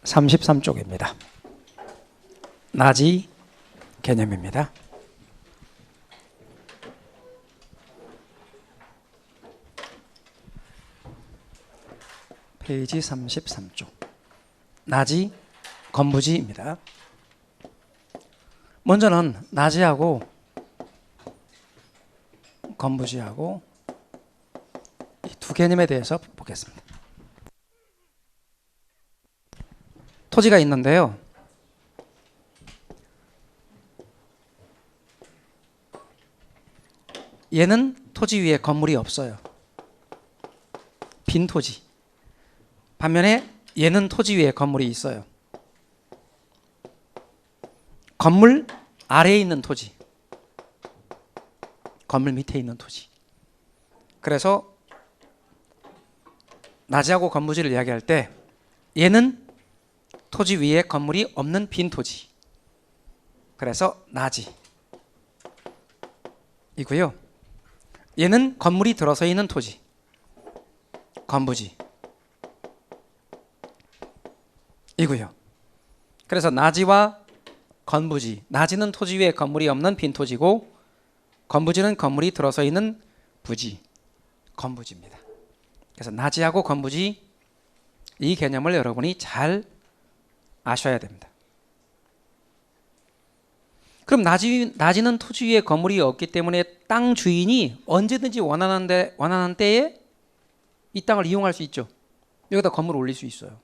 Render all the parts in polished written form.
33쪽입니다. 나지 개념입니다. 페이지 33쪽. 나지 건부지입니다. 먼저는 나지하고 건부지하고 이 두 개념에 대해서 보겠습니다. 토지가 있는데요. 얘는 토지 위에 건물이 없어요. 빈 토지. 반면에 얘는 토지 위에 건물이 있어요. 건물 아래에 있는 토지, 건물 밑에 있는 토지. 그래서 나지하고 건부지를 이야기할 때 얘는 토지 위에 건물이 없는 빈 토지. 그래서 나지 이고요. 얘는 건물이 들어서 있는 토지, 건부지 이고요. 그래서 나지와 건부지, 나지는 토지 위에 건물이 없는 빈 토지고 건부지는 건물이 들어서 있는 부지, 건부지입니다. 그래서 나지하고 건부지 이 개념을 여러분이 잘 아셔야 됩니다. 그럼 나지는 토지 위에 건물이 없기 때문에 땅 주인이 언제든지 원하는 때에 이 땅을 이용할 수 있죠. 여기다 건물을 올릴 수 있어요.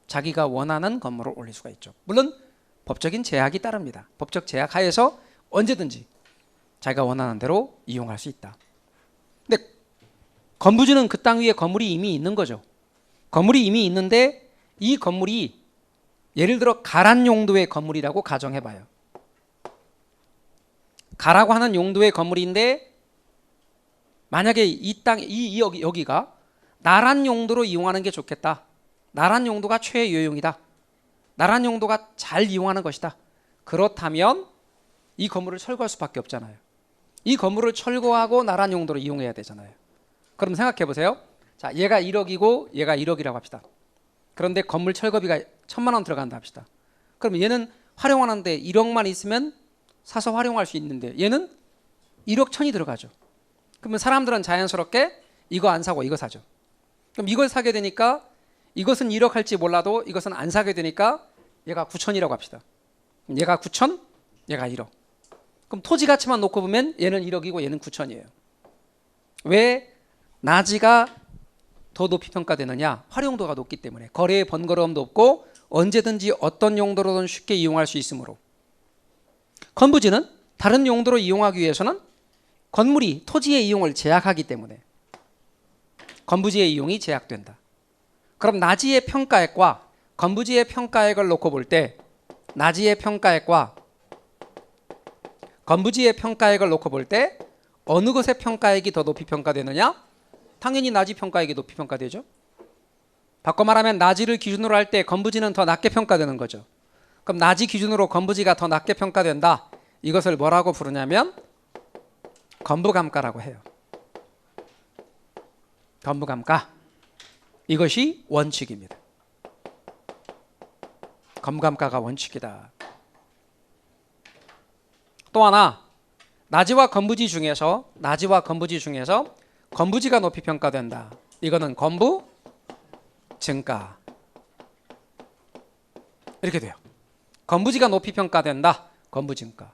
자기가 원하는 건물을 올릴 수가 있죠. 물론 법적인 제약이 따릅니다. 법적 제약 하에서 언제든지 자기가 원하는 대로 이용할 수 있다. 근데 건부지는 그 땅 위에 건물이 이미 있는 거죠. 건물이 이미 있는데 이 건물이 예를 들어 가란 용도의 건물이라고 가정해봐요. 가라고 하는 용도의 건물인데 만약에 이 땅, 여기가 나란 용도로 이용하는 게 좋겠다. 나란 용도가 최요용이다. 나란 용도가 잘 이용하는 것이다. 그렇다면 이 건물을 철거할 수밖에 없잖아요. 이 건물을 철거하고 나란 용도로 이용해야 되잖아요. 그럼 생각해 보세요. 자, 얘가 1억이고 얘가 1억이라고 합시다. 그런데 건물 철거비가 1,000만 원 들어간다 합시다. 그럼 얘는 활용하는데 1억만 있으면 사서 활용할 수 있는데 얘는 1억 1,000이 들어가죠. 그러면 사람들은 자연스럽게 이거 안 사고 이거 사죠. 그럼 이걸 사게 되니까 이것은 1억 할지 몰라도 이것은 안 사게 되니까 얘가 9,000이라고 합시다. 얘가 9,000, 얘가 1억. 그럼 토지 가치만 놓고 보면 얘는 1억이고 얘는 9,000이에요. 왜 나지가 더 높이 평가되느냐? 활용도가 높기 때문에. 거래의 번거로움도 없고 언제든지 어떤 용도로든 쉽게 이용할 수 있으므로. 건부지는 다른 용도로 이용하기 위해서는 건물이 토지의 이용을 제약하기 때문에 건부지의 이용이 제약된다. 그럼 나지의 평가액과 건부지의 평가액을 놓고 볼 때 나지의 평가액과 건부지의 평가액을 놓고 볼 때 어느 것의 평가액이 더 높이 평가되느냐? 당연히 나지 평가액이 높이 평가되죠. 바꿔 말하면 나지를 기준으로 할 때 건부지는 더 낮게 평가되는 거죠. 그럼 나지 기준으로 건부지가 더 낮게 평가된다. 이것을 뭐라고 부르냐면 건부감가라고 해요. 건부감가. 이것이 원칙입니다. 건부감가가 원칙이다. 또 하나, 나지와 건부지 중에서 건부지가 높이 평가된다. 이거는 건부 증가. 이렇게 돼요. 건부지가 높이 평가된다. 건부 증가.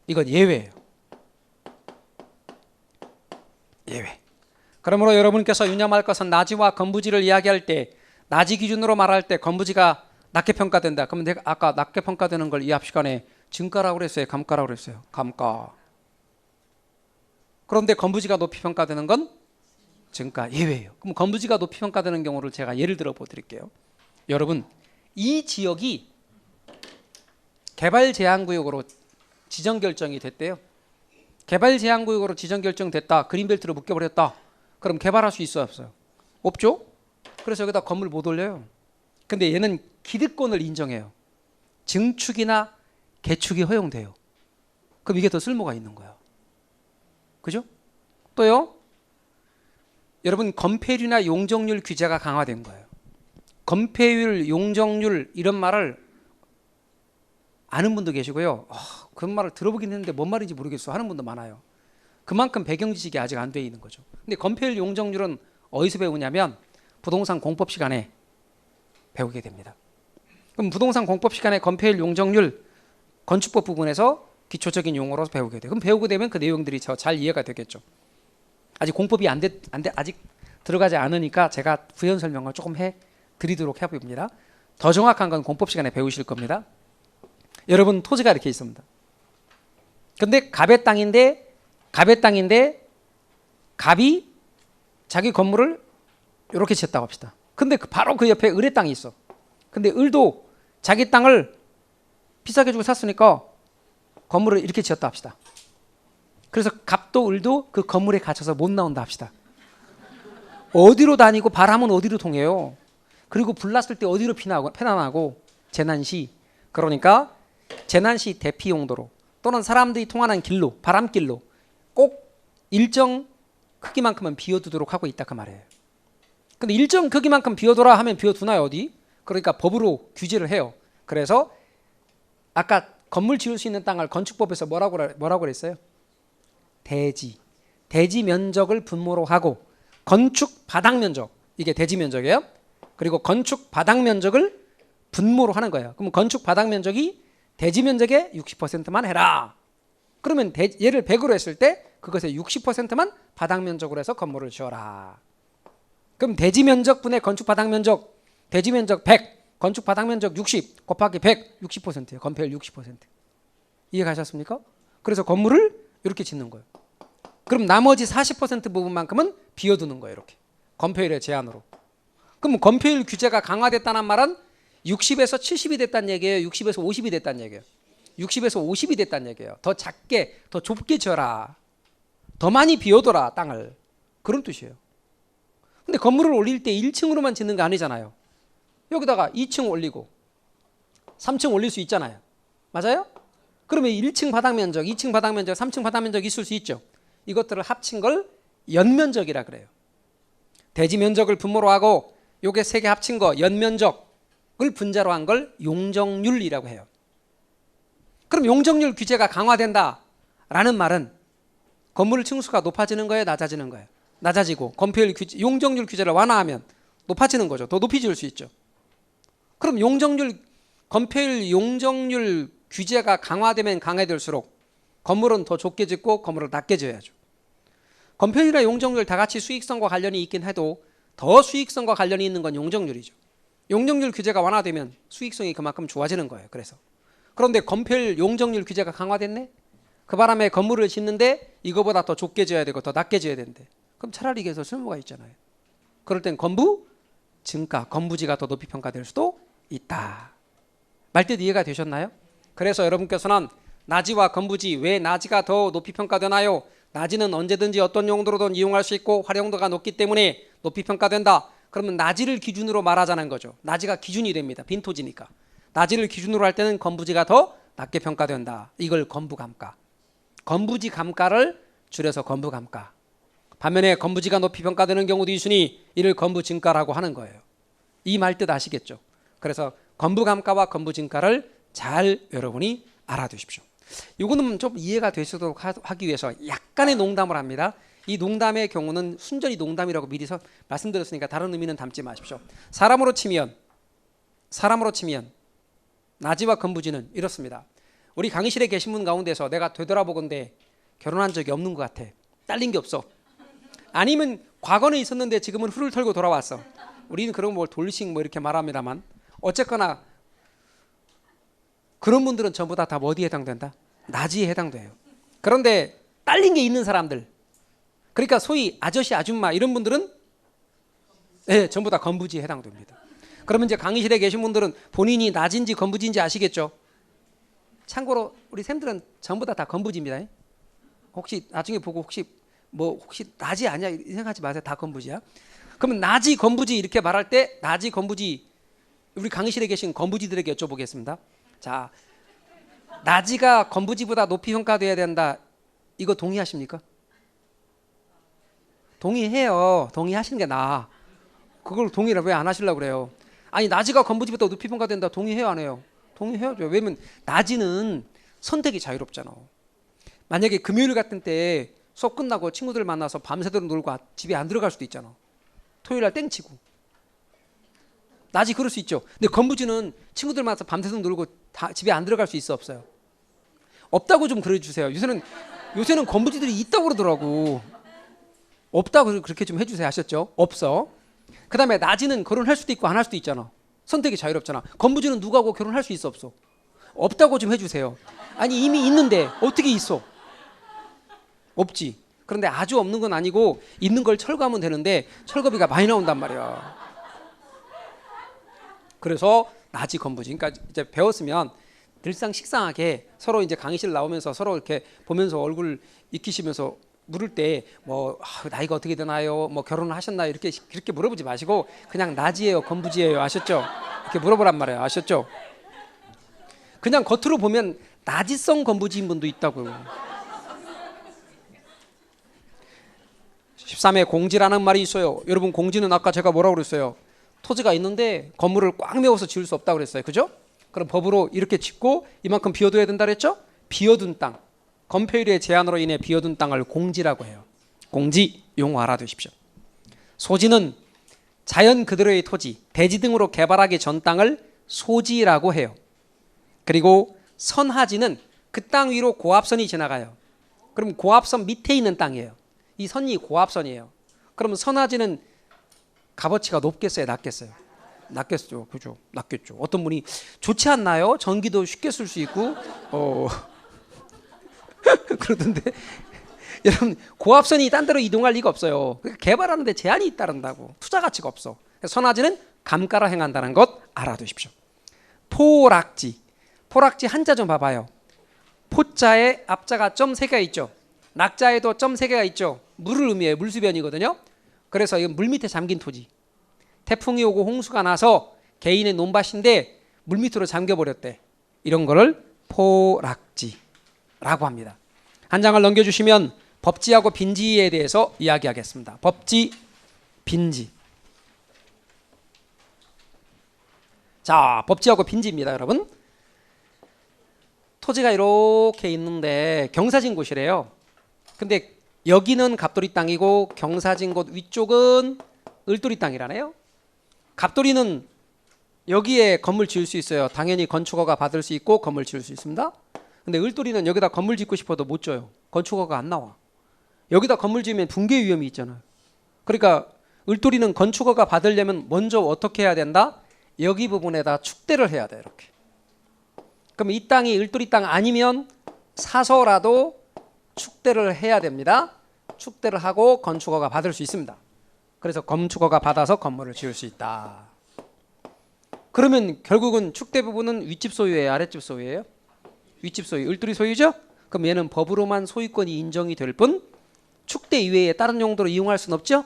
이건 예외예요. 예외. 그러므로 여러분께서 유념할 것은 나지와 건부지를 이야기할 때 나지 기준으로 말할 때 건부지가 낮게 평가된다. 그러면 내가 아까 낮게 평가되는 걸 이 앞 시간에 증가라고 그랬어요? 감가라고 그랬어요? 감가. 그런데 건부지가 높이 평가되는 건 증가, 예외예요. 그럼 건부지가 높이 평가되는 경우를 제가 예를 들어 보여드릴게요. 여러분, 이 지역이 개발제한구역으로 지정결정이 됐대요. 개발제한구역으로 지정결정됐다. 그린벨트로 묶여버렸다. 그럼 개발할 수 있어요, 없어요? 없죠? 그래서 여기다 건물 못 올려요. 근데 얘는 기득권을 인정해요. 증축이나 개축이 허용돼요. 그럼 이게 더 쓸모가 있는 거예요. 그죠? 또요, 여러분 건폐율이나 용적률 규제가 강화된 거예요. 건폐율, 용적률 이런 말을 아는 분도 계시고요. 그런 말을 들어보긴 했는데 뭔 말인지 모르겠어 하는 분도 많아요. 그만큼 배경 지식이 아직 안 돼 있는 거죠. 근데 건폐율, 용적률은 어디서 배우냐면 부동산 공법 시간에 배우게 됩니다. 그럼 부동산 공법 시간에 건폐율, 용적률 건축법 부분에서 기초적인 용어로 배우게 돼요. 그럼 배우게 되면 그 내용들이 잘 이해가 되겠죠. 아직 공법이 아직 들어가지 않으니까 제가 부연 설명을 조금 드리도록 해봅니다. 더 정확한 건 공법 시간에 배우실 겁니다. 여러분 토지가 이렇게 있습니다. 근데 갑의 땅인데 갑이 자기 건물을 이렇게 지었다고 합시다. 근데 바로 그 옆에 을의 땅이 있어. 근데 을도 자기 땅을 비싸게 주고 샀으니까 건물을 이렇게 지었다 합시다. 그래서 갑도 을도 그 건물에 갇혀서 못 나온다 합시다. 어디로 다니고 바람은 어디로 통해요. 그리고 불 났을 때 어디로 피난하고 재난시, 그러니까 재난시 대피 용도로 또는 사람들이 통하는 길로, 바람길로 꼭 일정 크기만큼은 비워두도록 하고 있다 그 말이에요. 근데 일정 크기만큼 비워둬라 하면 비워두나요 어디? 그러니까 법으로 규제를 해요. 그래서 아까 건물 지을 수 있는 땅을 건축법에서 뭐라고 그랬어요? 대지 면적을 분모로 하고 건축 바닥 면적, 이게 대지 면적이에요. 그리고 건축 바닥 면적을 분모로 하는 거예요. 그럼 건축 바닥 면적이 대지 면적의 60%만 해라. 그러면 얘를 100으로 했을 때 그것의 60%만 바닥 면적으로 해서 건물을 지어라. 그럼 대지 면적 분의 건축 바닥 면적, 대지 면적 100, 건축 바닥 면적 60 곱하기 100, 60%예요. 건폐율 60%. 이해가셨습니까? 그래서 건물을 이렇게 짓는 거예요. 그럼 나머지 40% 부분만큼은 비워두는 거예요. 이렇게 건폐율의 제한으로. 그럼 건폐율 규제가 강화됐다는 말은 60에서 70이 됐다는 얘기예요. 60에서 50이 됐다는 얘기예요. 60에서 50이 됐다는 얘기예요. 더 작게, 더 좁게 지어라. 더 많이 비워둬라 땅을. 그런 뜻이에요. 근데 건물을 올릴 때 1층으로만 짓는 게 아니잖아요. 여기다가 2층 올리고 3층 올릴 수 있잖아요. 맞아요? 그러면 1층 바닥 면적, 2층 바닥 면적, 3층 바닥 면적 있을 수 있죠. 이것들을 합친 걸 연면적이라 그래요. 대지 면적을 분모로 하고 요게 세 개 합친 거 연면적을 분자로 한 걸 용적률이라고 해요. 그럼 용적률 규제가 강화된다라는 말은 건물 층수가 높아지는 거예요, 낮아지는 거예요? 낮아지고 건폐율 규제, 용적률 규제를 완화하면 높아지는 거죠. 더 높이 지을 수 있죠. 그럼 건폐율 용적률 규제가 강화되면 강화될수록 건물은 더 좁게 짓고 건물을 낮게 지어야죠. 건폐율이나 용적률 다 같이 수익성과 관련이 있긴 해도 더 수익성과 관련이 있는 건 용적률이죠. 용적률 규제가 완화되면 수익성이 그만큼 좋아지는 거예요. 그런데 건폐율 용적률 규제가 강화됐네? 그 바람에 건물을 짓는데 이거보다 더 좁게 지어야 되고 더 낮게 지어야 되는데 그럼 차라리 이게 더 쓸모가 있잖아요. 그럴 땐 건부지가 더 높이 평가될 수도 있다. 말뜻 이해가 되셨나요? 그래서 여러분께서는 나지와 건부지, 왜 나지가 더 높이 평가되나요? 나지는 언제든지 어떤 용도로든 이용할 수 있고 활용도가 높기 때문에 높이 평가된다. 그러면 나지를 기준으로 말하자는 거죠. 나지가 기준이 됩니다. 빈토지니까. 나지를 기준으로 할 때는 건부지가 더 낮게 평가된다. 이걸 건부감가. 건부지 감가를 줄여서 건부감가. 반면에 건부지가 높이 평가되는 경우도 있으니 이를 건부진가라고 하는 거예요. 이 말 뜻 아시겠죠? 그래서 건부감가와 건부진가를 잘 여러분이 알아두십시오. 이거는 좀 이해가 되시도록 하기 위해서 약간의 농담을 합니다. 이 농담의 경우는 순전히 농담이라고 미리 말씀드렸으니까 다른 의미는 담지 마십시오. 사람으로 치면 나지와 건부지는 이렇습니다. 우리 강의실에 계신 분 가운데서 내가 되돌아보건대 결혼한 적이 없는 것 같아. 딸린 게 없어. 아니면 과거는 있었는데 지금은 후를 털고 돌아왔어. 우리는 그런 걸 돌싱 이렇게 말합니다만 어쨌거나 그런 분들은 전부 다 어디에 해당된다? 나지에 해당돼요. 그런데 딸린 게 있는 사람들, 그러니까 소위 아저씨, 아줌마 이런 분들은 전부 다 건부지에 해당됩니다. 그러면 이제 강의실에 계신 분들은 본인이 나지인지 건부지인지 아시겠죠? 참고로 우리 쌤들은 전부 다 건부지입니다. 혹시 나중에 보고 혹시 나지 아니야 생각하지 마세요. 다 건부지야. 그러면 나지, 건부지 이렇게 말할 때 나지, 건부지 우리 강의실에 계신 건부지들에게 여쭤보겠습니다. 자, 나지가 건부지보다 높이 평가돼야 된다. 이거 동의하십니까? 동의해요. 동의하시는 게 나아. 그걸 동의를 왜 안 하시려고 그래요? 아니 낮이가 건부지보다 높이 평가된다. 동의해요 안 해요? 동의해야죠. 왜냐면 낮이는 선택이 자유롭잖아. 만약에 금요일 같은 때 수업 끝나고 친구들 만나서 밤새도록 놀고 집에 안 들어갈 수도 있잖아. 토요일 날 땡치고. 낮이 그럴 수 있죠. 근데 건부지는 친구들 만나서 밤새도록 놀고 집에 안 들어갈 수 있어 없어요? 없다고 좀 그래주세요. 요새는 건부지들이 있다고 그러더라고. 없다고 그렇게 좀 해주세요. 아셨죠? 없어. 그 다음에 낮이는 결혼할 수도 있고 안 할 수도 있잖아. 선택이 자유롭잖아. 건부지는 누구하고 결혼할 수 있어 없어? 없다고 좀 해주세요. 아니 이미 있는데 어떻게 있어? 없지. 그런데 아주 없는 건 아니고 있는 걸 철거하면 되는데 철거비가 많이 나온단 말이야. 그래서 낮이 건부지. 그러니까 이제 배웠으면 늘상 식상하게 서로 이제 강의실 나오면서 서로 이렇게 보면서 얼굴 익히시면서 물을 때 뭐 나이가 어떻게 되나요? 뭐 결혼을 하셨나요? 이렇게 그렇게 물어보지 마시고 그냥 낮이에요, 건부지예요. 아셨죠? 이렇게 물어보란 말이에요. 아셨죠? 그냥 겉으로 보면 낮이성 건부지인 분도 있다고요. 13회 공지라는 말이 있어요. 여러분 공지는 아까 제가 뭐라고 그랬어요? 토지가 있는데 건물을 꽉 메워서 지을 수 없다고 그랬어요. 그죠? 그럼 법으로 이렇게 짓고 이만큼 비워둬야 된다 그랬죠? 비워둔 땅. 건폐율의 제한으로 인해 비워둔 땅을 공지라고 해요. 공지 용어 알아두십시오. 소지는 자연 그대로의 토지, 대지 등으로 개발하기 전 땅을 소지라고 해요. 그리고 선하지는 그 땅 위로 고압선이 지나가요. 그럼 고압선 밑에 있는 땅이에요. 이 선이 고압선이에요. 그럼 선하지는 값어치가 높겠어요, 낮겠어요? 낮겠죠, 그죠? 낮겠죠. 어떤 분이 좋지 않나요? 전기도 쉽게 쓸 수 있고, 그러던데 여러분 고압선이 딴 데로 이동할 리가 없어요. 개발하는데 제한이 잇따른다고. 투자 가치가 없어. 선하지는 감가로 행한다는 것 알아두십시오. 포락지. 포락지 한자 좀 봐봐요. 포자에 앞자가 점 3개가 있죠. 낙자에도 점 3개가 있죠. 물을 의미해요. 물수변이거든요. 그래서 이건 물 밑에 잠긴 토지. 태풍이 오고 홍수가 나서 개인의 논밭인데 물 밑으로 잠겨버렸대. 이런 거를 포락지라고 합니다. 한 장을 넘겨주시면 법지하고 빈지에 대해서 이야기하겠습니다. 법지, 빈지. 자, 법지하고 빈지입니다, 여러분. 토지가 이렇게 있는데 경사진 곳이래요. 근데 여기는 갑돌이 땅이고 경사진 곳 위쪽은 을돌이 땅이라네요. 갑돌이는 여기에 건물 지을 수 있어요. 당연히 건축허가 받을 수 있고 건물 지을 수 있습니다. 근데 을돌이는 여기다 건물 짓고 싶어도 못 줘요. 건축허가 안 나와. 여기다 건물 지으면 붕괴 위험이 있잖아요. 그러니까 을돌이는 건축허가 받으려면 먼저 어떻게 해야 된다? 여기 부분에다 축대를 해야 돼. 이렇게. 그럼 이 땅이 을돌이 땅 아니면 사서라도 축대를 해야 됩니다. 축대를 하고 건축허가 받을 수 있습니다. 그래서 건축허가 받아서 건물을 지을 수 있다. 그러면 결국은 축대 부분은 윗집 소유예요, 아랫집 소유예요? 윗집 소유, 을돌이 소유죠? 그럼 얘는 법으로만 소유권이 인정이 될 뿐 축대 이외에 다른 용도로 이용할 수는 없죠?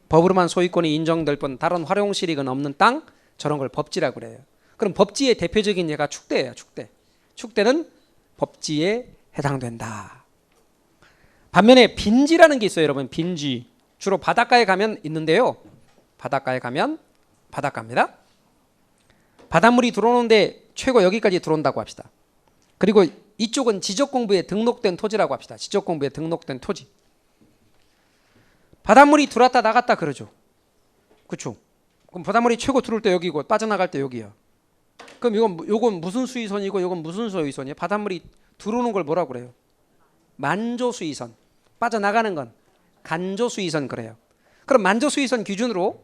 법으로만 소유권이 인정될 뿐 다른 활용 실익은 없는 땅, 저런 걸 법지라고 그래요. 그럼 법지의 대표적인 예가 축대예요. 축대. 축대는 법지에 해당된다. 반면에 빈지라는 게 있어요, 여러분. 빈지. 주로 바닷가에 가면 있는데요. 바닷가에 가면 바닷가입니다. 바닷물이 들어오는데 최고 여기까지 들어온다고 합시다. 그리고 이쪽은 지적공부에 등록된 토지라고 합시다. 지적공부에 등록된 토지. 바닷물이 들어왔다 나갔다 그러죠. 그렇죠? 그럼 바닷물이 최고 들어올 때 여기고 빠져나갈 때 여기야. 그럼 요건 무슨 수위선이고 요건 무슨 수위선이에요? 바닷물이 들어오는 걸 뭐라고 그래요? 만조수위선. 빠져나가는 건 간조수위선 그래요. 그럼 만조수위선 기준으로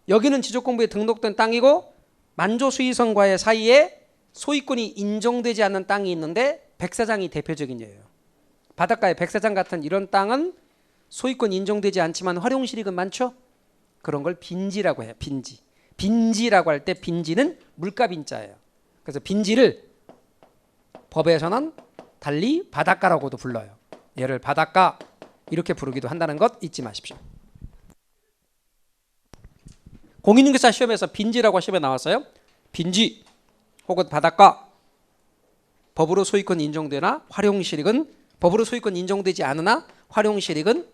여기는 지적공부에 등록된 땅이고 만조수위선과의 사이에 소유권이 인정되지 않는 땅이 있는데 백사장이 대표적인 예예요. 바닷가에 백사장 같은 이런 땅은 소유권 인정되지 않지만 활용실익은 많죠? 그런 걸 빈지라고 해요. 빈지. 빈지라고 할 때 빈지는 물가빈자예요. 그래서 빈지를 법에서는 달리 바닷가라고도 불러요. 얘를 바닷가 이렇게 부르기도 한다는 것 잊지 마십시오. 공인중개사 시험에서 빈지라고 시험에 나왔어요. 빈지 혹은 바닷가 법으로 소유권 인정되나 활용실익은 법으로 소유권 인정되지 않으나 활용실익은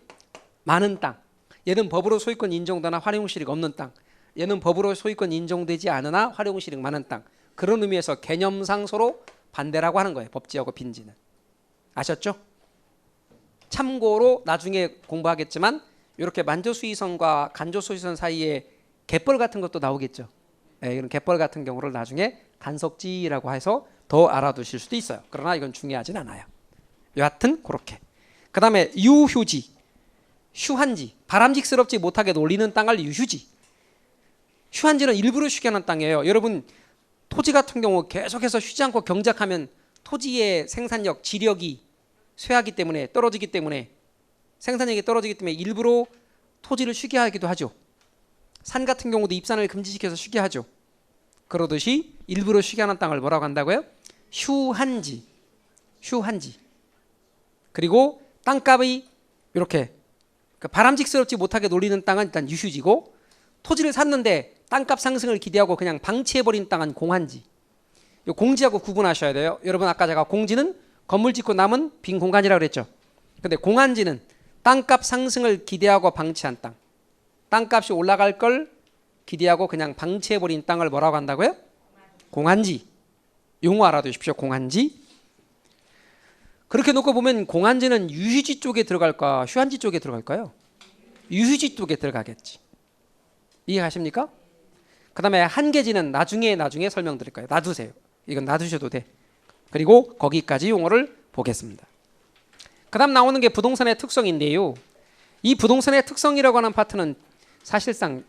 많은 땅. 얘는 법으로 소유권 인정되나 활용실익 없는 땅. 얘는 법으로 소유권 인정되지 않으나 활용 실익 많은 땅. 그런 의미에서 개념상 서로 반대라고 하는 거예요. 법지하고 빈지는. 아셨죠? 참고로 나중에 공부하겠지만 이렇게 만조수의선과 간조수의선 사이에 갯벌 같은 것도 나오겠죠. 네, 이런 갯벌 같은 경우를 나중에 간석지라고 해서 더 알아두실 수도 있어요. 그러나 이건 중요하진 않아요. 여하튼 그렇게. 그 다음에 유휴지, 휴한지, 바람직스럽지 못하게 놀리는 땅을 유휴지. 휴한지는 일부러 쉬게 하는 땅이에요. 여러분 토지 같은 경우 계속해서 쉬지 않고 경작하면 토지의 생산력, 지력이 쇠하기 때문에 떨어지기 때문에 생산력이 떨어지기 때문에 일부러 토지를 쉬게 하기도 하죠. 산 같은 경우도 입산을 금지시켜서 쉬게 하죠. 그러듯이 일부러 쉬게 하는 땅을 뭐라고 한다고요? 휴한지. 휴한지. 그리고 땅값이 이렇게 바람직스럽지 못하게 놀리는 땅은 일단 유휴지고, 토지를 샀는데 땅값 상승을 기대하고 그냥 방치해버린 땅은 공한지. 공지하고 구분하셔야 돼요. 여러분 아까 제가 공지는 건물 짓고 남은 빈 공간이라고 그랬죠. 근데 공한지는 땅값 상승을 기대하고 방치한 땅. 땅값이 올라갈 걸 기대하고 그냥 방치해버린 땅을 뭐라고 한다고요? 공한지. 용어 알아두십시오. 공한지. 그렇게 놓고 보면 공한지는 유휴지 쪽에 들어갈까 휴한지 쪽에 들어갈까요? 유휴지 쪽에 들어가겠지. 이해하십니까? 그 다음에 한계지는 나중에 설명드릴 거예요. 놔두세요. 이건 놔두셔도 돼. 그리고 거기까지 용어를 보겠습니다. 그 다음 나오는 게 부동산의 특성인데요. 이 부동산의 특성이라고 하는 파트는 사실상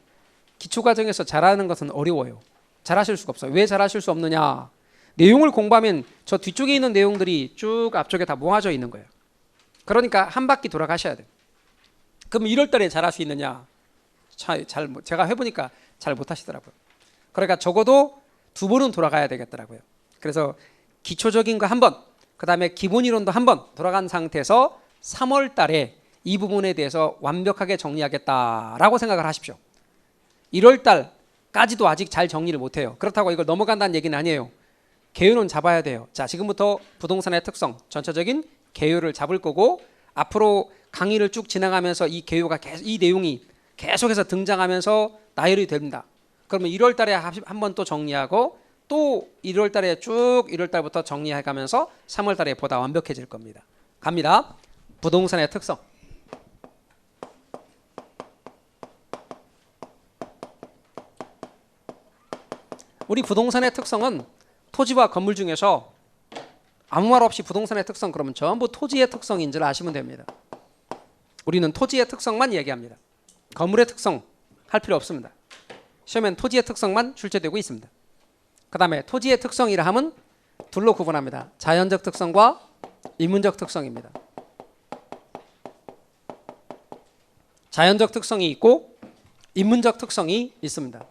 기초과정에서 잘하는 것은 어려워요. 잘하실 수가 없어요. 왜 잘하실 수 없느냐? 내용을 공부하면 저 뒤쪽에 있는 내용들이 쭉 앞쪽에 다 모아져 있는 거예요. 그러니까 한 바퀴 돌아가셔야 돼요. 그럼 1월 달에 잘할 수 있느냐? 제가 해보니까 잘 못하시더라고요. 그러니까 적어도 2번은 돌아가야 되겠더라고요. 그래서 기초적인 거 한 번, 그 다음에 기본 이론도 한 번 돌아간 상태에서 3월 달에 이 부분에 대해서 완벽하게 정리하겠다라고 생각을 하십시오. 1월 달까지도 아직 잘 정리를 못해요. 그렇다고 이걸 넘어간다는 얘기는 아니에요. 개요는 잡아야 돼요. 자, 지금부터 부동산의 특성, 전체적인 개요를 잡을 거고, 앞으로 강의를 쭉 지나가면서 이 개요가 이 내용이 계속해서 등장하면서 나열이 됩니다. 그러면 1월 달에 한 번 또 정리하고, 또 1월 달에 쭉 1월 달부터 정리해 가면서 3월 달에 보다 완벽해질 겁니다. 갑니다. 부동산의 특성. 우리 부동산의 특성은 토지와 건물 중에서 아무 말 없이 부동산의 특성 그러면 전부 토지의 특성인 줄 아시면 됩니다. 우리는 토지의 특성만 얘기합니다. 건물의 특성 할 필요 없습니다. 시험엔 토지의 특성만 출제되고 있습니다. 그 다음에 토지의 특성이라 하면 둘로 구분합니다. 자연적 특성과 인문적 특성입니다. 자연적 특성이 있고 인문적 특성이 있습니다.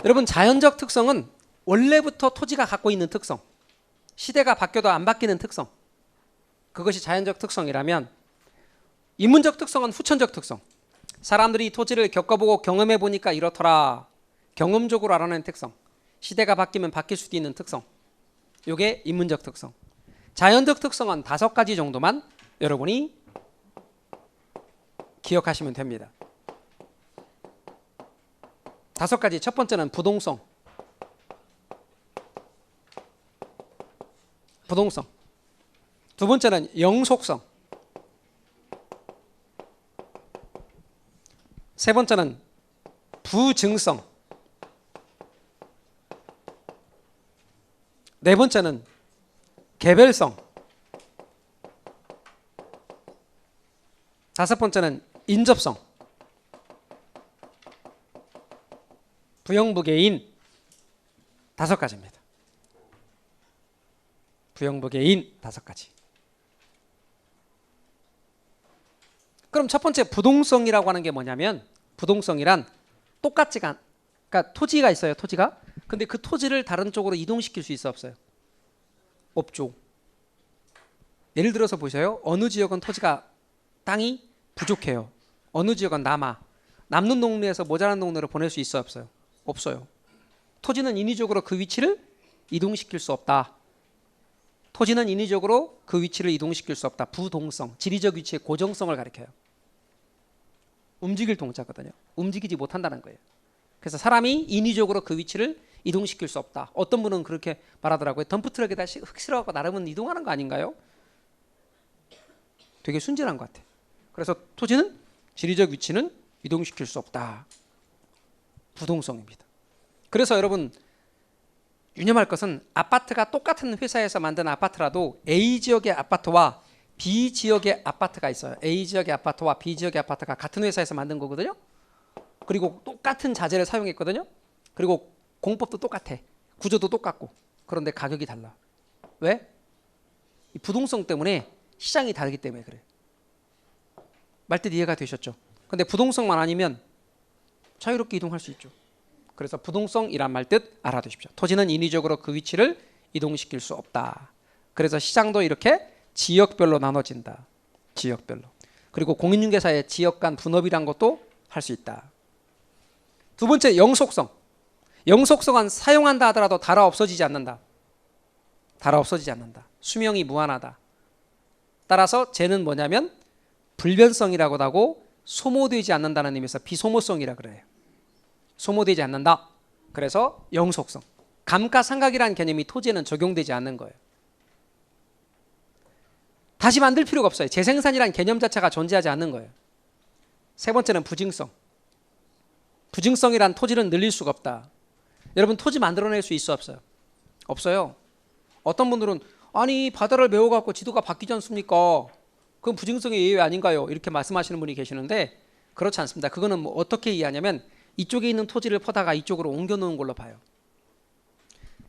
여러분 자연적 특성은 원래부터 토지가 갖고 있는 특성, 시대가 바뀌어도 안 바뀌는 특성, 그것이 자연적 특성이라면, 인문적 특성은 후천적 특성, 사람들이 토지를 겪어보고 경험해 보니까 이렇더라, 경험적으로 알아낸 특성, 시대가 바뀌면 바뀔 수도 있는 특성, 이게 인문적 특성. 자연적 특성은 5가지 정도만 여러분이 기억하시면 됩니다. 5가지. 첫 번째는 부동성. 두 번째는 영속성. 세 번째는 부증성. 네 번째는 개별성. 5번째는 인접성. 부영부개인 5가지입니다. 부영부개인 5가지. 그럼 첫 번째 부동성이라고 하는 게 뭐냐면, 부동성이란 똑같지가 그러니까 토지가 있어요. 토지가. 근데 그 토지를 다른 쪽으로 이동시킬 수 있어 없어요? 없죠. 예를 들어서 보세요. 어느 지역은 토지가 땅이 부족해요. 어느 지역은 남는 동네에서 모자란 동네로 보낼 수 있어 없어요? 없어요. 토지는 인위적으로 그 위치를 이동시킬 수 없다. 토지는 인위적으로 그 위치를 이동시킬 수 없다. 부동성, 지리적 위치의 고정성을 가리켜요. 움직일 동사거든요. 움직이지 못한다는 거예요. 그래서 사람이 인위적으로 그 위치를 이동시킬 수 없다. 어떤 분은 그렇게 말하더라고요. 덤프트럭에다 흙 실어갖고 나르면 이동하는 거 아닌가요? 되게 순진한 것 같아요. 그래서 토지는 지리적 위치는 이동시킬 수 없다. 부동성입니다. 그래서 여러분 유념할 것은 아파트가 똑같은 회사에서 만든 아파트라도 A 지역의 아파트와 B 지역의 아파트가 있어요. A 지역의 아파트와 B 지역의 아파트가 같은 회사에서 만든 거거든요. 그리고 똑같은 자재를 사용했거든요. 그리고 공법도 똑같아. 구조도 똑같고. 그런데 가격이 달라. 왜? 이 부동성 때문에 시장이 다르기 때문에 그래요. 말뜻 이해가 되셨죠? 근데 부동성만 아니면 자유롭게 이동할 수 있죠. 그래서 부동성이란 말뜻 알아두십시오. 토지는 인위적으로 그 위치를 이동시킬 수 없다. 그래서 시장도 이렇게 지역별로 나눠진다. 지역별로. 그리고 공인중개사의 지역 간 분업이란 것도 할 수 있다. 두 번째, 영속성. 영속성은 사용한다 하더라도 달아 없어지지 않는다. 달아 없어지지 않는다. 수명이 무한하다. 따라서 쟤는 뭐냐면 불변성이라고도 하고 소모되지 않는다는 의미에서 비소모성이라 그래요. 소모되지 않는다. 그래서 영속성. 감가상각이라는 개념이 토지에는 적용되지 않는 거예요. 다시 만들 필요가 없어요. 재생산이라는 개념 자체가 존재하지 않는 거예요. 세 번째는 부증성. 부증성이란 토지는 늘릴 수가 없다. 여러분 토지 만들어낼 수 있어 없어요? 없어요. 어떤 분들은 아니 바다를 메워갖고 지도가 바뀌지 않습니까? 그건 부증성의 예외 아닌가요? 이렇게 말씀하시는 분이 계시는데 그렇지 않습니다. 그거는 뭐 어떻게 이해하냐면 이쪽에 있는 토지를 퍼다가 이쪽으로 옮겨놓은 걸로 봐요.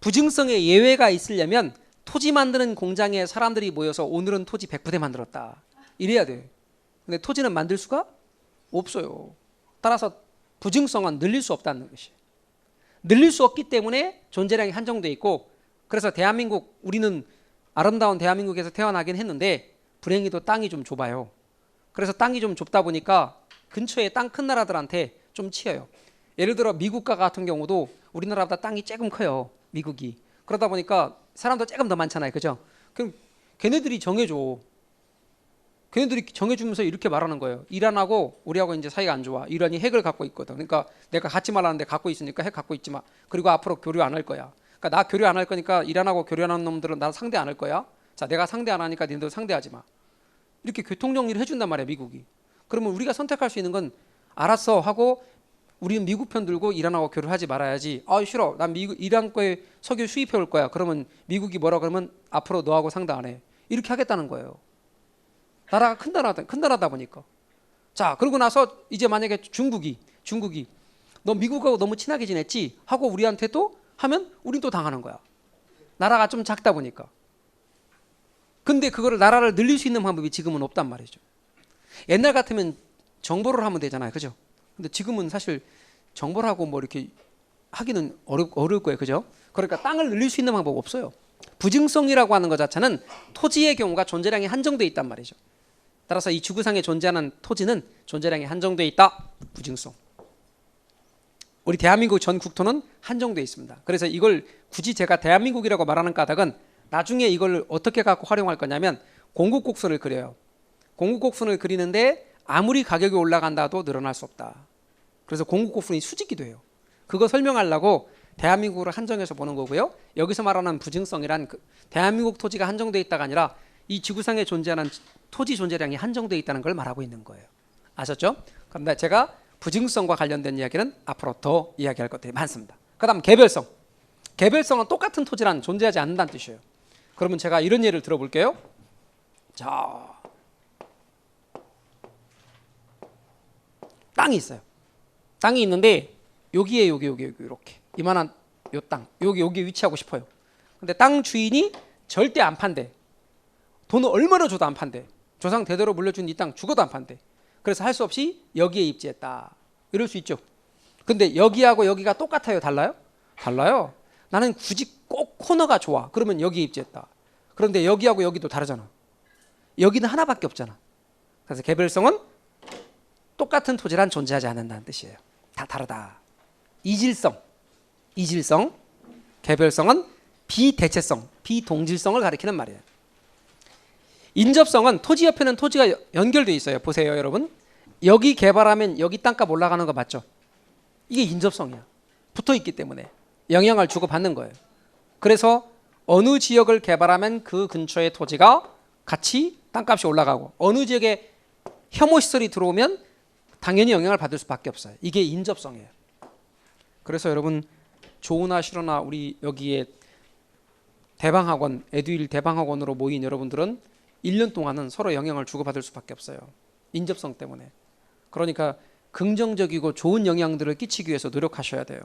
부증성의 예외가 있으려면 토지 만드는 공장에 사람들이 모여서 오늘은 토지 100부대 만들었다. 이래야 돼요. 근데 토지는 만들 수가 없어요. 따라서 부증성은 늘릴 수 없다는 것이에요. 늘릴 수 없기 때문에 존재량이 한정돼 있고 그래서 대한민국 우리는 아름다운 대한민국에서 태어나긴 했는데 불행히도 땅이 좀 좁아요. 그래서 땅이 좀 좁다 보니까 근처에 땅 큰 나라들한테 좀 치여요. 예를 들어 미국과 같은 경우도 우리나라보다 땅이 조금 커요. 미국이. 그러다 보니까 사람도 조금 더 많잖아요. 그죠? 그럼 걔네들이 정해줘. 걔네들이 정해주면서 이렇게 말하는 거예요. 이란하고 우리하고 이제 사이가 안 좋아. 이란이 핵을 갖고 있거든. 그러니까 내가 갖지 말라는데 갖고 있으니까 핵 갖고 있지 마. 그리고 앞으로 교류 안 할 거야. 그러니까 나 교류 안 할 거니까 이란하고 교류하는 놈들은 나 상대 안 할 거야. 자, 내가 상대 안 하니까 니네도 상대하지 마. 이렇게 교통정리를 해준단 말이야, 미국이. 그러면 우리가 선택할 수 있는 건 알았어 하고 우리는 미국 편 들고 이란하고 교류하지 말아야지. 아 싫어. 난 이란 거에 석유 수입해 올 거야. 그러면 미국이 뭐라 그러면 앞으로 너하고 상대 안 해. 이렇게 하겠다는 거예요. 나라가 큰 나라다 보니까. 자, 그러고 나서 이제 만약에 중국이 너 미국하고 너무 친하게 지냈지 하고 우리한테 또 하면 우린 또 당하는 거야. 나라가 좀 작다 보니까. 근데 그거를 나라를 늘릴 수 있는 방법이 지금은 없단 말이죠. 옛날 같으면 정보를 하면 되잖아요. 그죠? 근데 지금은 사실 정보를 하고 뭐 이렇게 하기는 어려울 거예요. 그죠? 그러니까 땅을 늘릴 수 있는 방법 없어요. 부증성이라고 하는 것 자체는 토지의 경우가 존재량이 한정되어 있단 말이죠. 따라서 이 지구상에 존재하는 토지는 존재량이 한정되어 있다. 부증성. 우리 대한민국 전 국토는 한정되어 있습니다. 그래서 이걸 굳이 제가 대한민국이라고 말하는 까닭은 나중에 이걸 어떻게 갖고 활용할 거냐면 공급곡선을 그려요. 공급곡선을 그리는데 아무리 가격이 올라간다도 늘어날 수 없다. 그래서 공급곡선이 수직기도 해요. 그거 설명하려고 대한민국을 한정해서 보는 거고요. 여기서 말하는 부증성이란 대한민국 토지가 한정되어 있다가 아니라 이 지구상에 존재하는 토지 존재량이 한정되어 있다는 걸 말하고 있는 거예요. 아셨죠? 그런데 제가 부증성과 관련된 이야기는 앞으로 더 이야기할 것들이 많습니다. 그 다음 개별성. 개별성은 똑같은 토지란 존재하지 않는다는 뜻이에요. 그러면 제가 이런 예를 들어볼게요. 자, 땅이 있어요. 땅이 있는데 여기에 여기 이렇게 이만한 요 땅 여기 위치하고 싶어요. 근데 땅 주인이 절대 안 판대. 돈을 얼마나 줘도 안 판대. 조상 대대로 물려준 이 땅 죽어도 안 판대. 그래서 할 수 없이 여기에 입지했다. 이럴 수 있죠. 근데 여기하고 여기가 똑같아요? 달라요? 달라요. 나는 굳이 꼭 코너가 좋아. 그러면 여기에 입지했다. 그런데 여기하고 여기도 다르잖아. 여기는 하나밖에 없잖아. 그래서 개별성은 똑같은 토지란 존재하지 않는다는 뜻이에요. 다 다르다. 이질성, 개별성은 비대체성, 비동질성을 가리키는 말이에요. 인접성은 토지 옆에는 토지가 연결되어 있어요. 보세요, 여러분. 여기 개발하면 여기 땅값 올라가는 거 맞죠? 이게 인접성이야. 붙어 있기 때문에 영향을 주고받는 거예요. 그래서 어느 지역을 개발하면 그 근처의 토지가 같이 땅값이 올라가고 어느 지역에 혐오시설이 들어오면 당연히 영향을 받을 수밖에 없어요. 이게 인접성이에요. 그래서 여러분 조우나 실로나 우리 여기에 대방학원, 에듀윌 대방학원으로 모인 여러분들은 1년 동안은 서로 영향을 주고받을 수밖에 없어요. 인접성 때문에. 그러니까 긍정적이고 좋은 영향들을 끼치기 위해서 노력하셔야 돼요.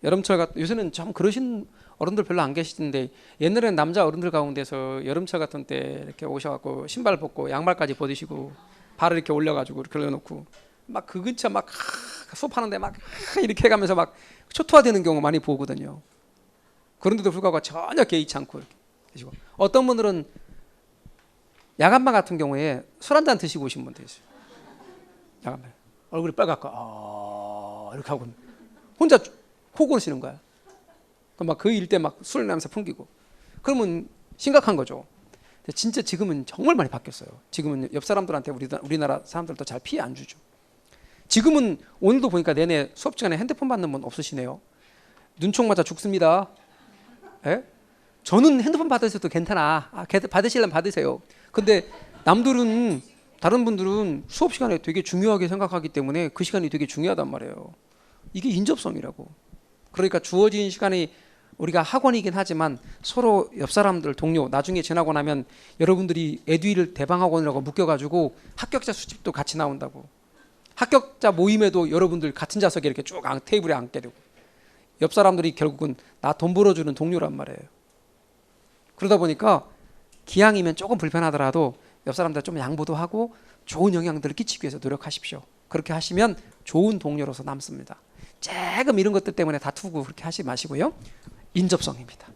여름철 요새는 참 그러신 어른들 별로 안 계시던데 옛날에는 남자 어른들 가운데서 여름철 같은 때 이렇게 오셔갖고 신발 벗고 양말까지 벗으시고 발을 이렇게 올려가지고 이렇게 올려놓고 막 그 근처 막 수업하는데 막 이렇게 해가면서 막 초토화되는 경우 많이 보거든요. 그런데도 불구하고 전혀 개의치 않고 이렇게 계시고 어떤 분들은 야간반 같은 경우에 술 한잔 드시고 오신 분도 있어요. 야간반 얼굴이 빨갛고 이렇게 하고 혼자 코 고르시는 거야. 그럼 막 그 일 때 막 술 냄새 풍기고 그러면 심각한 거죠. 근데 진짜 지금은 정말 많이 바뀌었어요. 지금은 옆 사람들한테 우리나라 사람들도 잘 피해 안 주죠. 지금은 오늘도 보니까 내내 수업 시간에 핸드폰 받는 분 없으시네요. 눈총 맞아 죽습니다. 에? 저는 핸드폰 받으셔도 괜찮아. 받으시려면 받으세요. 근데 남들은 다른 분들은 수업 시간에 되게 중요하게 생각하기 때문에 그 시간이 되게 중요하단 말이에요. 이게 인접성이라고. 그러니까 주어진 시간이 우리가 학원이긴 하지만 서로 옆 사람들 동료 나중에 지나고 나면 여러분들이 에듀윌 대방학원이라고 묶여가지고 합격자 수집도 같이 나온다고. 합격자 모임에도 여러분들 같은 좌석에 이렇게 쭉 테이블에 앉게 되고 옆 사람들이 결국은 나 돈 벌어주는 동료란 말이에요. 그러다 보니까 기왕이면 조금 불편하더라도 옆 사람들 좀 양보도 하고 좋은 영향들을 끼치기 위해서 노력하십시오. 그렇게 하시면 좋은 동료로서 남습니다. 조금 이런 것들 때문에 다투고 그렇게 하지 마시고요. 인접성입니다.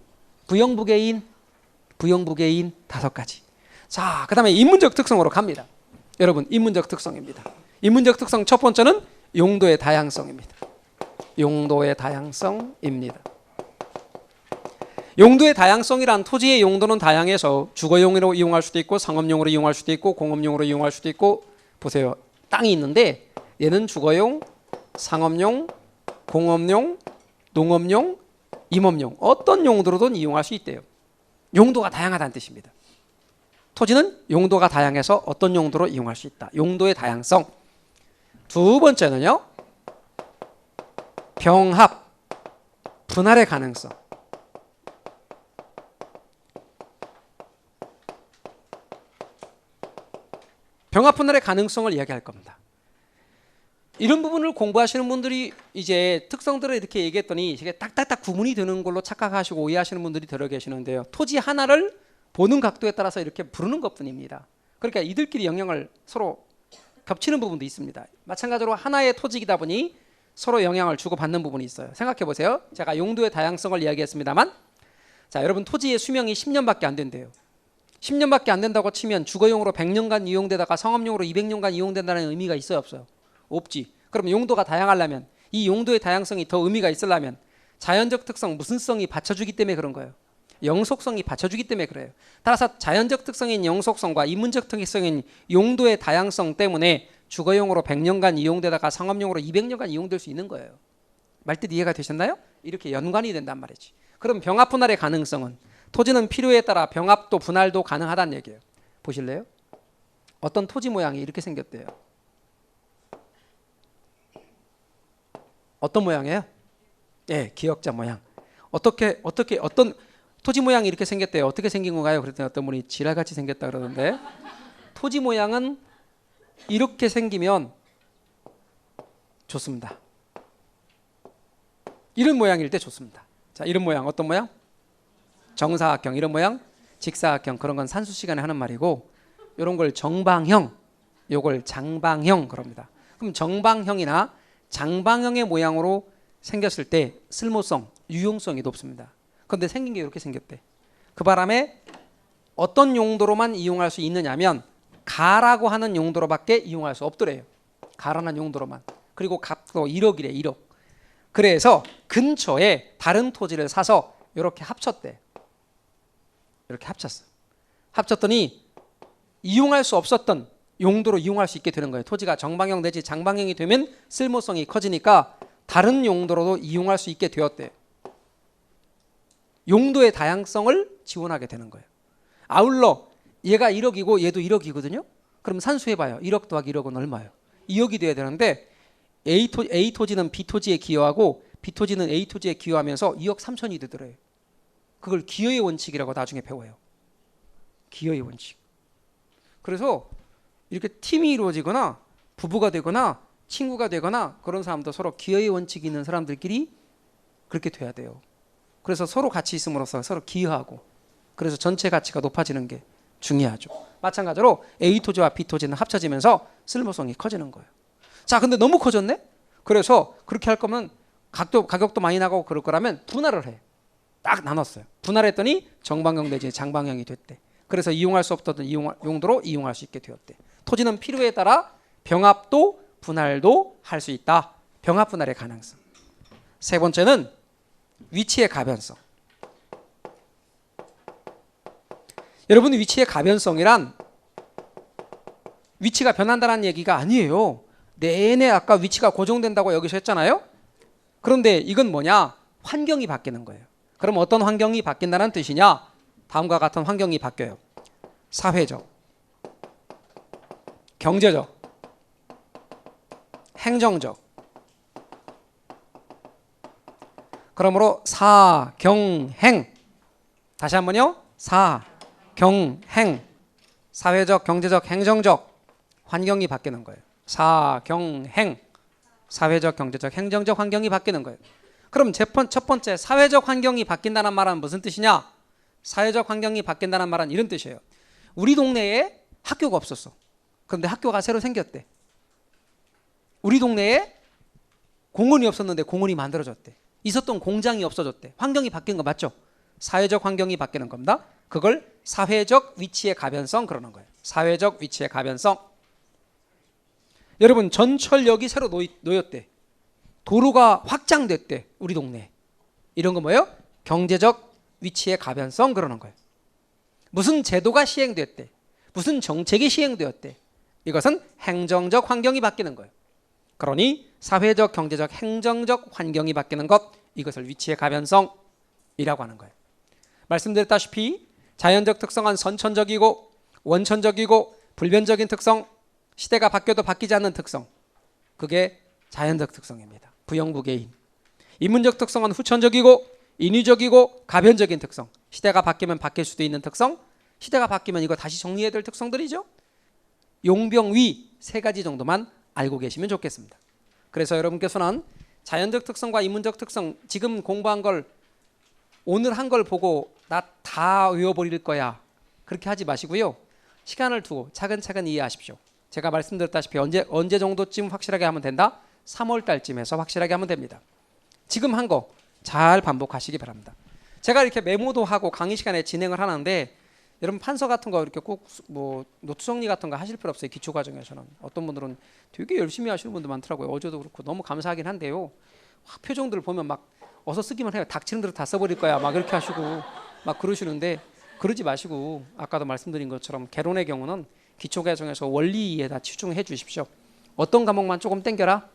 부영부계인 5가지. 자, 그 다음에 인문적 특성으로 갑니다. 여러분 인문적 특성입니다. 인문적 특성 첫 번째는 용도의 다양성입니다. 용도의 다양성입니다. 용도의 다양성이란 토지의 용도는 다양해서 주거용으로 이용할 수도 있고 상업용으로 이용할 수도 있고 공업용으로 이용할 수도 있고 보세요. 땅이 있는데 얘는 주거용, 상업용, 공업용, 농업용, 임업용 어떤 용도로든 이용할 수 있대요. 용도가 다양하다는 뜻입니다. 토지는 용도가 다양해서 어떤 용도로 이용할 수 있다. 용도의 다양성. 두 번째는요. 병합, 분할의 가능성. 병합 분할의 가능성을 이야기할 겁니다. 이런 부분을 공부하시는 분들이 이제 특성들을 이렇게 얘기했더니 이게 딱딱딱 구분이 되는 걸로 착각하시고 오해하시는 분들이 들어 계시는데요. 토지 하나를 보는 각도에 따라서 이렇게 부르는 것뿐입니다. 그러니까 이들끼리 영향을 서로 겹치는 부분도 있습니다. 마찬가지로 하나의 토지이다 보니 서로 영향을 주고받는 부분이 있어요. 생각해 보세요. 제가 용도의 다양성을 이야기했습니다만 자, 여러분 토지의 수명이 10년밖에 안 된대요. 10년밖에 안 된다고 치면 주거용으로 100년간 이용되다가 상업용으로 200년간 이용된다는 의미가 있어요, 없어요? 없지. 그럼 용도가 다양하려면 이 용도의 다양성이 더 의미가 있으려면 자연적 특성, 무슨성이 받쳐주기 때문에 그런 거예요. 영속성이 받쳐주기 때문에 그래요. 따라서 자연적 특성인 영속성과 인문적 특성인 용도의 다양성 때문에 주거용으로 100년간 이용되다가 상업용으로 200년간 이용될 수 있는 거예요. 말뜻 이해가 되셨나요? 이렇게 연관이 된단 말이지. 그럼 병합 분할의 가능성은 토지는 필요에 따라 병합도 분할도 가능하다는 얘기예요. 보실래요? 어떤 토지 모양이 이렇게 생겼대요. 어떤 모양이에요? 예, 기역자 모양. 어떤 토지 모양이 이렇게 생겼대요. 어떻게 생긴 건가요? 그랬더니 어떤 분이 지랄같이 생겼다 그러던데 토지 모양은 이렇게 생기면 좋습니다. 이런 모양일 때 좋습니다. 자, 이런 모양 어떤 모양? 정사각형. 이런 모양 직사각형. 그런 건 산수 시간에 하는 말이고 이런 걸 정방형, 요걸 장방형 그럽니다. 그럼 정방형이나 장방형의 모양으로 생겼을 때 쓸모성, 유용성이 높습니다. 그런데 생긴 게 이렇게 생겼대. 그 바람에 어떤 용도로만 이용할 수 있느냐면 가라고 하는 용도로밖에 이용할 수 없더래요. 가라는 용도로만. 그리고 값도 1억이래. 1억. 그래서 근처에 다른 토지를 사서 이렇게 합쳤대. 이렇게 합쳤어. 합쳤더니 이용할 수 없었던 용도로 이용할 수 있게 되는 거예요. 토지가 정방형 내지 장방형이 되면 쓸모성이 커지니까 다른 용도로도 이용할 수 있게 되었대요. 용도의 다양성을 지원하게 되는 거예요. 아울러 얘가 1억이고 얘도 1억이거든요. 그럼 산수해봐요. 1억 더하기 1억은 얼마예요? 2억이 돼야 되는데 A 토지는 B 토지에 기여하고 B 토지는 A 토지에 기여하면서 2억 3천이 되더래요. 그걸 기여의 원칙이라고 나중에 배워요. 기여의 원칙. 그래서 이렇게 팀이 이루어지거나 부부가 되거나 친구가 되거나 그런 사람도 서로 기여의 원칙이 있는 사람들끼리 그렇게 돼야 돼요. 그래서 서로 같이 있음으로써 서로 기여하고 그래서 전체 가치가 높아지는 게 중요하죠. 마찬가지로 A 토지와 B 토지는 합쳐지면서 쓸모성이 커지는 거예요. 자, 근데 너무 커졌네? 그래서 그렇게 할 거면 가격도 많이 나가고 그럴 거라면 분할을 해. 딱 나눴어요. 분할했더니 정방형 내지 장방형이 됐대. 그래서 이용할 수 없던 용도로 이용할 수 있게 되었대. 토지는 필요에 따라 병합도 분할도 할 수 있다. 병합 분할의 가능성. 세 번째는 위치의 가변성. 여러분, 위치의 가변성이란 위치가 변한다는 얘기가 아니에요. 내내 아까 위치가 고정된다고 여기서 했잖아요. 그런데 이건 뭐냐? 환경이 바뀌는 거예요. 그럼 어떤 환경이 바뀐다는 뜻이냐? 다음과 같은 환경이 바뀌어요. 사회적, 경제적, 행정적. 그러므로 사경행. 다시 한번요. 사경행. 사회적, 경제적, 행정적 환경이 바뀌는 거예요. 사경행. 사회적, 경제적, 행정적 환경이 바뀌는 거예요. 그럼 첫 번째 사회적 환경이 바뀐다는 말은 무슨 뜻이냐? 사회적 환경이 바뀐다는 말은 이런 뜻이에요. 우리 동네에 학교가 없었어. 그런데 학교가 새로 생겼대. 우리 동네에 공원이 없었는데 공원이 만들어졌대. 있었던 공장이 없어졌대. 환경이 바뀐 거 맞죠? 사회적 환경이 바뀌는 겁니다. 그걸 사회적 위치의 가변성 그러는 거예요. 사회적 위치의 가변성. 여러분, 전철역이 새로 놓였대. 도로가 확장됐대. 우리 동네에. 이런 거 뭐예요? 경제적 위치의 가변성 그러는 거예요. 무슨 제도가 시행됐대. 무슨 정책이 시행되었대. 이것은 행정적 환경이 바뀌는 거예요. 그러니 사회적, 경제적, 행정적 환경이 바뀌는 것, 이것을 위치의 가변성이라고 하는 거예요. 말씀드렸다시피 자연적 특성은 선천적이고 원천적이고 불변적인 특성, 시대가 바뀌어도 바뀌지 않는 특성, 그게 자연적 특성입니다. 부영부개인. 인문적 특성은 후천적이고 인위적이고 가변적인 특성, 시대가 바뀌면 바뀔 수도 있는 특성, 시대가 바뀌면 이거 다시 정리해야 될 특성들이죠. 용병위 세 가지 정도만 알고 계시면 좋겠습니다. 그래서 여러분께서는 자연적 특성과 인문적 특성, 지금 공부한 걸 오늘 한 걸 보고 나 다 외워버릴 거야, 그렇게 하지 마시고요. 시간을 두고 차근차근 이해하십시오. 제가 말씀드렸다시피 언제 정도쯤 확실하게 하면 된다? 3월 달쯤에서 확실하게 하면 됩니다. 지금 한 거 잘 반복하시기 바랍니다. 제가 이렇게 메모도 하고 강의 시간에 진행을 하는데 여러분 판서 같은 거 이렇게 꼭 뭐 노트 정리 같은 거 하실 필요 없어요. 기초 과정에서는 어떤 분들은 되게 열심히 하시는 분도 많더라고요. 어제도 그렇고 너무 감사하긴 한데요. 표정들 보면 막 어서 쓰기만 해요. 닥치는 대로 다 써버릴 거야 막 이렇게 하시고 막 그러시는데 그러지 마시고 아까도 말씀드린 것처럼 개론의 경우는 기초 과정에서 원리 이해에다 치중해 주십시오. 어떤 과목만 조금 땡겨라.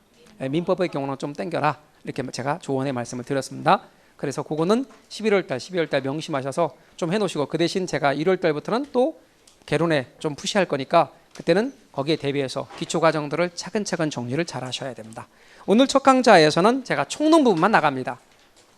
민법의 경우는 좀 땡겨라. 이렇게 제가 조언의 말씀을 드렸습니다. 그래서 그거는 11월 달, 12월 달 명심하셔서 좀 해놓으시고 그 대신 제가 1월 달부터는 또 개론에 좀 푸시할 거니까 그때는 거기에 대비해서 기초 과정들을 차근차근 정리를 잘 하셔야 됩니다. 오늘 첫 강좌에서는 제가 총론 부분만 나갑니다.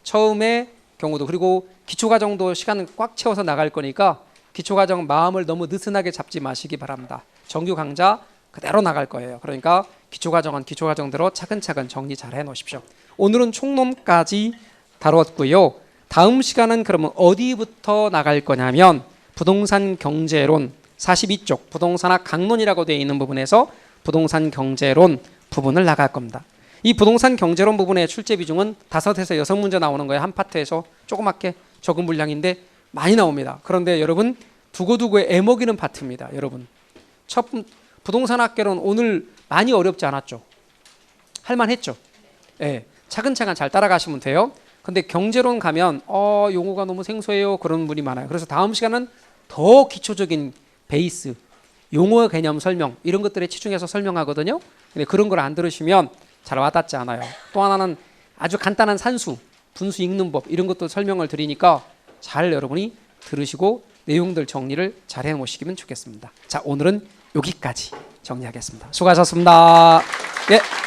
처음에 경우도 그리고 기초 과정도 시간 꽉 채워서 나갈 거니까 기초 과정 마음을 너무 느슨하게 잡지 마시기 바랍니다. 정규 강좌 그대로 나갈 거예요. 그러니까 기초 과정은 기초 과정대로 차근차근 정리 잘 해놓으십시오. 오늘은 총론까지 다뤘고요. 다음 시간은 그러면 어디부터 나갈 거냐면 부동산 경제론 42쪽 부동산학 강론이라고 되어 있는 부분에서 부동산 경제론 부분을 나갈 겁니다. 이 부동산 경제론 부분의 출제 비중은 5에서 6문제 나오는 거예요. 한 파트에서 조그맣게 적은 분량인데 많이 나옵니다. 그런데 여러분 두고두고 애먹이는 파트입니다. 여러분 부동산학개론 오늘 많이 어렵지 않았죠? 할만했죠? 예, 차근차근 잘 따라가시면 돼요. 근데 경제론 가면 용어가 너무 생소해요 그런 분이 많아요. 그래서 다음 시간은 더 기초적인 베이스 용어 개념 설명 이런 것들에 치중해서 설명하거든요. 근데 그런 걸 안 들으시면 잘 와닿지 않아요. 또 하나는 아주 간단한 산수, 분수 읽는 법 이런 것도 설명을 드리니까 잘 여러분이 들으시고 내용들 정리를 잘 해놓으시면 좋겠습니다. 자, 오늘은 여기까지 정리하겠습니다. 수고하셨습니다. 예.